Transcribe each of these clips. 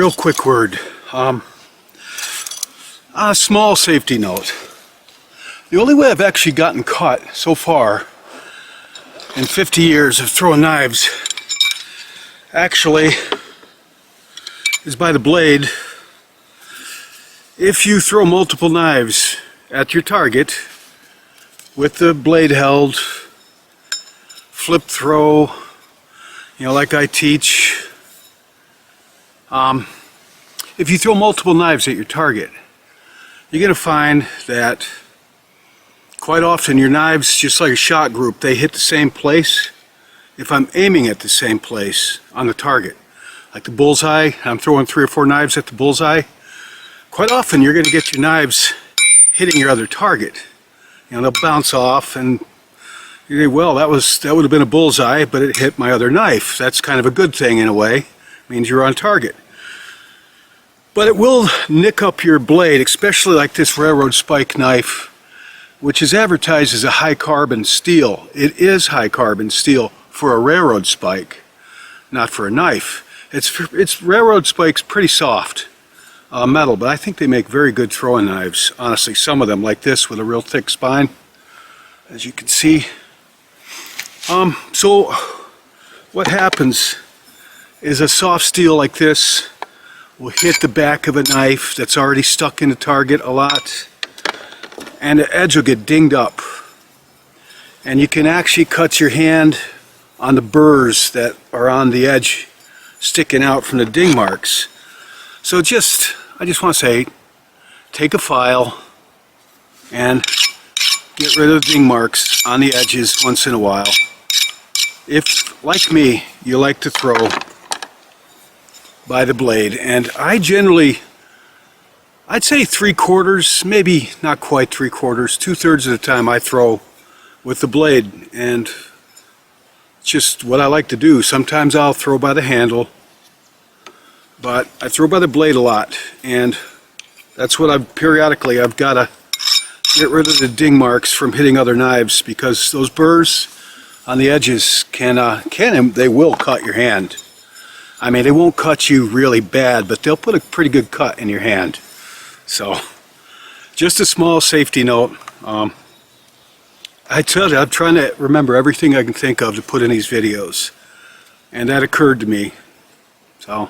real quick word. A small safety note. The only way I've actually gotten caught so far in 50 years of throwing knives actually is by the blade. If you throw multiple knives at your target with the blade held, flip throw, you know, like I teach, if you throw multiple knives at your target, you're going to find that quite often your knives, just like a shot group, they hit the same place if I'm aiming at the same place on the target. Like the bullseye, I'm throwing 3 or 4 knives at the bullseye. Quite often you're going to get your knives hitting your other target. You know, they'll bounce off and you think, well, that would have been a bullseye, but it hit my other knife. That's kind of a good thing in a way. It means you're on target. But it will nick up your blade, especially like this railroad spike knife, which is advertised as a high carbon steel. It is high carbon steel for a railroad spike, not for a knife. It's railroad spike's pretty soft metal, but I think they make very good throwing knives. Honestly, some of them, like this with a real thick spine, as you can see. So what happens is a soft steel like this will hit the back of a knife that's already stuck in the target a lot, and the edge will get dinged up. And you can actually cut your hand on the burrs that are on the edge sticking out from the ding marks. So I just want to say, take a file and get rid of the ding marks on the edges once in a while. If, like me, you like to throw by the blade, and I generally, I'd say 3/4, maybe not quite 3/4, 2/3 of the time I throw with the blade, and it's just what I like to do. Sometimes I'll throw by the handle, but I throw by the blade a lot, and that's what I've got to get rid of the ding marks from hitting other knives, because those burrs on the edges they will cut your hand. I mean, they won't cut you really bad, but they'll put a pretty good cut in your hand. So, just a small safety note. I tell you, I'm trying to remember everything I can think of to put in these videos, and that occurred to me. So,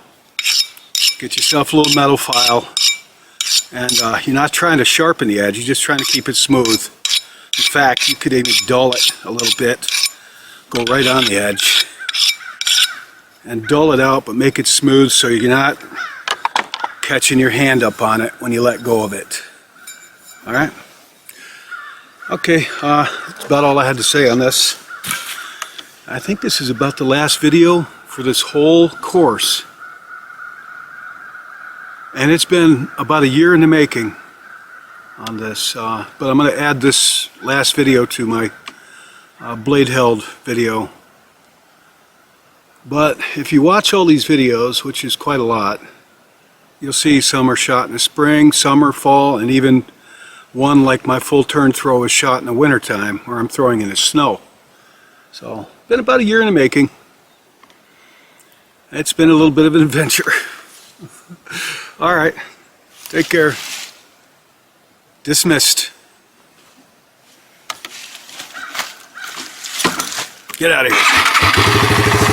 get yourself a little metal file, and you're not trying to sharpen the edge, you're just trying to keep it smooth. In fact, you could even dull it a little bit, go right on the edge, and dull it out, but make it smooth so you're not catching your hand up on it when you let go of it. Alright? Okay, that's about all I had to say on this. I think this is about the last video for this whole course. And it's been about a year in the making on this, but I'm going to add this last video to my blade held video. But if you watch all these videos, which is quite a lot, you'll see some are shot in the spring, summer, fall, and even one like my full turn throw is shot in the winter time where I'm throwing in the snow. So, been about a year in the making. It's been a little bit of an adventure. Alright, take care. Dismissed. Get out of here.